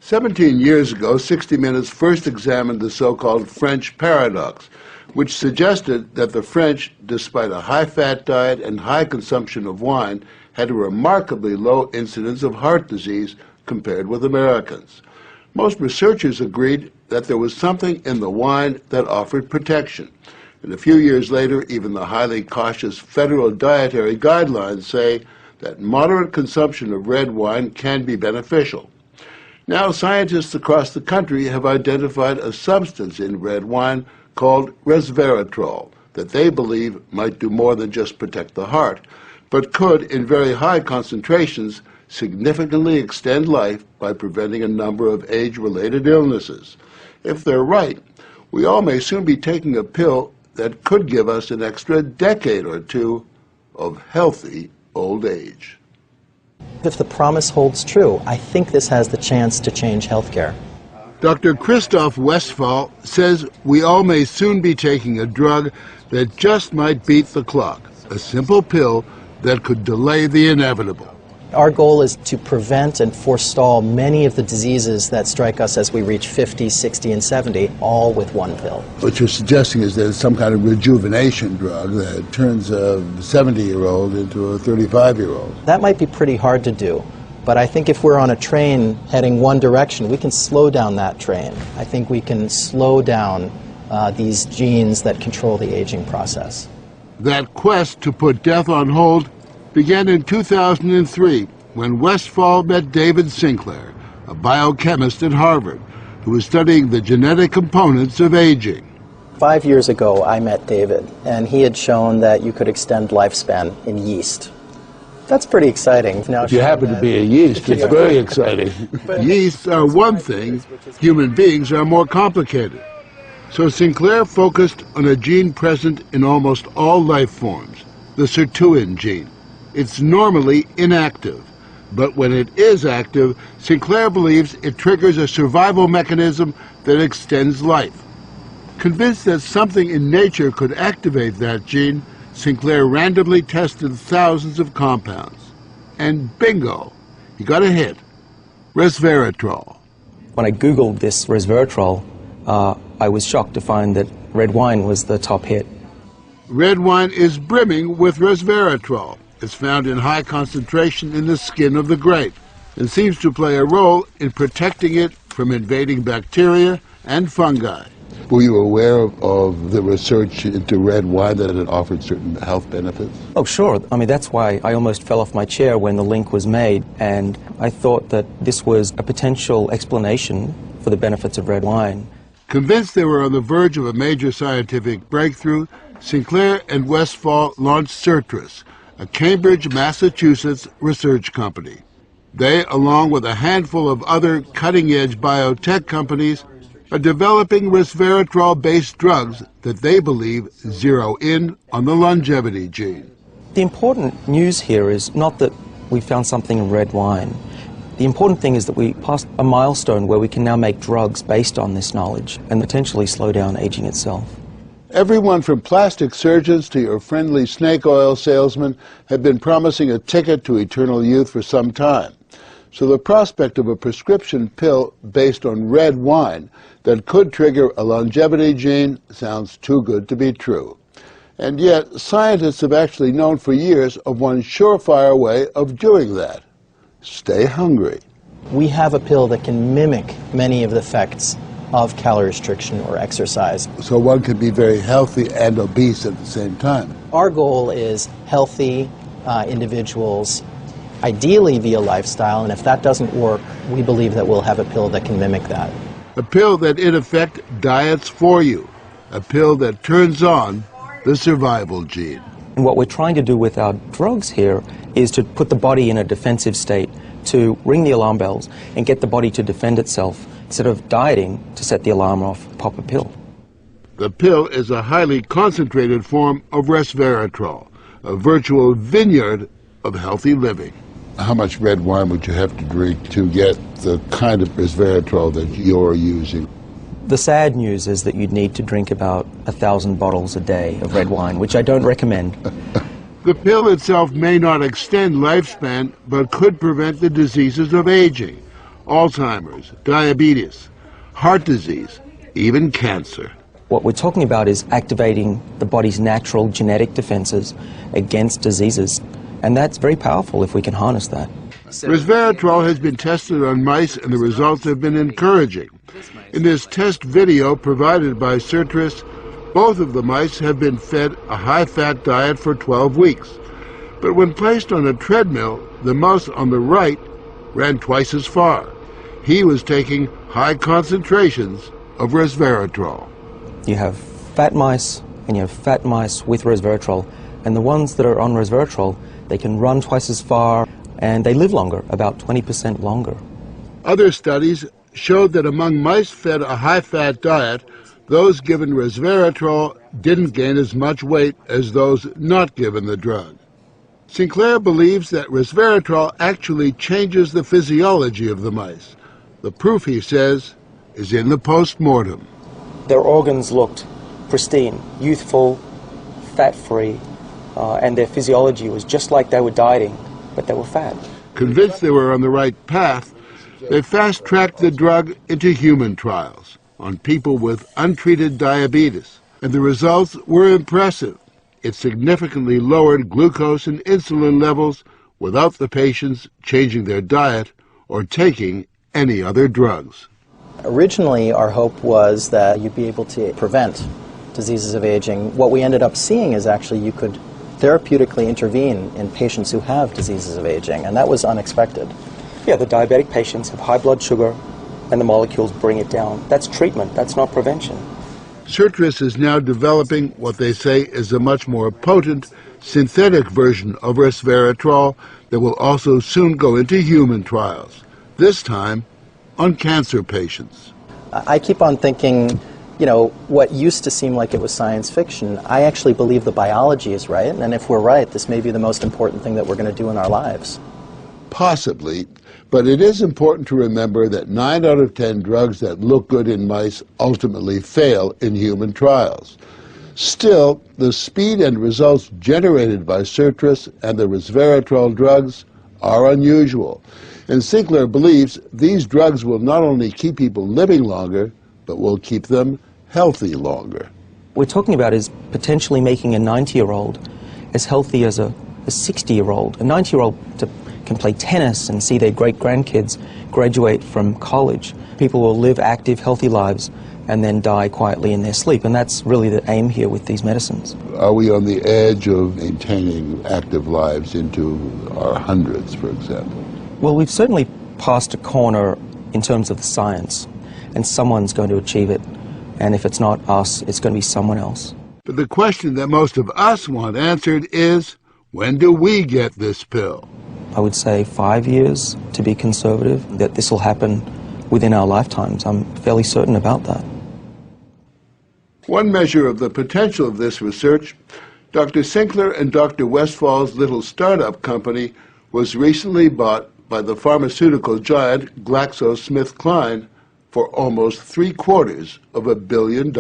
17 years ago, 60 Minutes first examined the so-called French paradox, which suggested that the French, despite a high-fat diet and high consumption of wine, had a remarkably low incidence of heart disease compared with Americans. Most researchers agreed that there was something in the wine that offered protection. And a few years later, even the highly cautious federal dietary guidelines say that moderate consumption of red wine can be beneficial. Now, scientists across the country have identified a substance in red wine called Rerveratrol that they believe might do more than just protect the heart, but could, in very high concentrations, significantly extend life by preventing a number of age-related illnesses. If they're right, we all may soon be taking a pill that could give us an extra decade or two of healthy old age. If the promise holds true, I think this has the chance to change healthcare. Dr. Christoph Westphal says we all may soon be taking a drug that just might beat the clock, a simple pill that could delay the inevitable. Our goal is to prevent and forestall many of the diseases that strike us as we reach 50, 60, and 70, all with one pill. What you're suggesting is there's some kind of rejuvenation drug that turns a 70-year-old into a 35-year-old. That might be pretty hard to do, but I think if we're on a train heading one direction, we can slow down that train. I think we can slow down these genes that control the aging process. That quest to put death on hold began in 2003 when Westphal met David Sinclair, a biochemist at Harvard, who was studying the genetic components of aging. 5 years ago, I met David, and he had shown that you could extend lifespan in yeast. That's pretty exciting. Now, if you happen to be a yeast, it's very exciting. Yeasts are one thing, human beings are more complicated. So Sinclair focused on a gene present in almost all life forms, the sirtuin gene. It's normally inactive, but when it is active, Sinclair believes it triggers a survival mechanism that extends life. Convinced that something in nature could activate that gene, Sinclair randomly tested thousands of compounds. And bingo, he got a hit, Rerveratrol. When I Googled this Rerveratrol, I was shocked to find that red wine was the top hit. Red wine is brimming with Rerveratrol. It's found in high concentration in the skin of the grape and seems to play a role in protecting it from invading bacteria and fungi. Were you aware of the research into red wine that it offered certain health benefits? Oh, sure. I mean, that's why I almost fell off my chair when the link was made, and I thought that this was a potential explanation for the benefits of red wine. Convinced they were on the verge of a major scientific breakthrough, Sinclair and Westphal launched Certris, a Cambridge, Massachusetts research company. They, along with a handful of other cutting-edge biotech companies, are developing Rerveratrol-based drugs that they believe zero in on the longevity gene. The important news here is not that we found something in red wine. The important thing is that we passed a milestone where we can now make drugs based on this knowledge and potentially slow down aging itself. Everyone from plastic surgeons to your friendly snake oil salesman have been promising a ticket to eternal youth for some time. So the prospect of a prescription pill based on red wine that could trigger a longevity gene sounds too good to be true. And yet, scientists have actually known for years of one surefire way of doing that. Stay hungry. We have a pill that can mimic many of the effects of calorie restriction or exercise. So one could be very healthy and obese at the same time. Our goal is healthy individuals, ideally via lifestyle, and if that doesn't work, we believe that we'll have a pill that can mimic that. A pill that in effect diets for you. A pill that turns on the survival gene. And what we're trying to do with our drugs here is to put the body in a defensive state, to ring the alarm bells and get the body to defend itself, instead of dieting to set the alarm off, pop a pill. The pill is a highly concentrated form of Rerveratrol, a virtual vineyard of healthy living. How much red wine would you have to drink to get the kind of Rerveratrol that you're using? The sad news is that you'd need to drink about 1,000 bottles a day of red wine, which I don't recommend. The pill itself may not extend lifespan, but could prevent the diseases of aging. Alzheimer's, diabetes, heart disease, even cancer. What we're talking about is activating the body's natural genetic defenses against diseases, and that's very powerful if we can harness that. Resveratrol has been tested on mice and the results have been encouraging. In this test video provided by Sertris, both of the mice have been fed a high-fat diet for 12 weeks. But when placed on a treadmill, the mouse on the right ran twice as far. He was taking high concentrations of resveratrol. You have fat mice and you have fat mice with resveratrol, and the ones that are on resveratrol, they can run twice as far and they live longer, about 20% longer. Other studies showed that among mice fed a high-fat diet, those given resveratrol didn't gain as much weight as those not given the drug. Sinclair believes that resveratrol actually changes the physiology of the mice. The proof, he says, is in the post-mortem. Their organs looked pristine, youthful, fat-free, and their physiology was just like they were dieting, but they were fat. Convinced they were on the right path, they fast-tracked the drug into human trials on people with untreated diabetes, and the results were impressive. It significantly lowered glucose and insulin levels without the patients changing their diet or taking any other drugs. Originally, our hope was that you'd be able to prevent diseases of aging. What we ended up seeing is actually you could therapeutically intervene in patients who have diseases of aging, and that was unexpected. Yeah, the diabetic patients have high blood sugar, and the molecules bring it down. That's treatment, that's not prevention. Sertris is now developing what they say is a much more potent synthetic version of resveratrol that will also soon go into human trials, this time on cancer patients. I keep on thinking, you know, what used to seem like it was science fiction, I actually believe the biology is right, and if we're right, this may be the most important thing that we're going to do in our lives. Possibly, but it is important to remember that 9 out of 10 drugs that look good in mice ultimately fail in human trials. Still, the speed and results generated by Sertris and the resveratrol drugs are unusual, and Sinclair believes these drugs will not only keep people living longer, but will keep them healthy longer. What we're talking about is potentially making a 90-year-old as healthy as a 60-year-old. A 90-year-old can play tennis and see their great-grandkids graduate from college. People will live active, healthy lives and then die quietly in their sleep, and that's really the aim here with these medicines. Are we on the edge of maintaining active lives into our hundreds, for example? Well, we've certainly passed a corner in terms of the science, and someone's going to achieve it, and if it's not us, it's going to be someone else. But the question that most of us want answered is, when do we get this pill? I would say 5 years, to be conservative, that this will happen within our lifetimes. I'm fairly certain about that. One measure of the potential of this research, Dr. Sinclair and Dr. Westfall's little startup company was recently bought by the pharmaceutical giant GlaxoSmithKline for almost $750 million.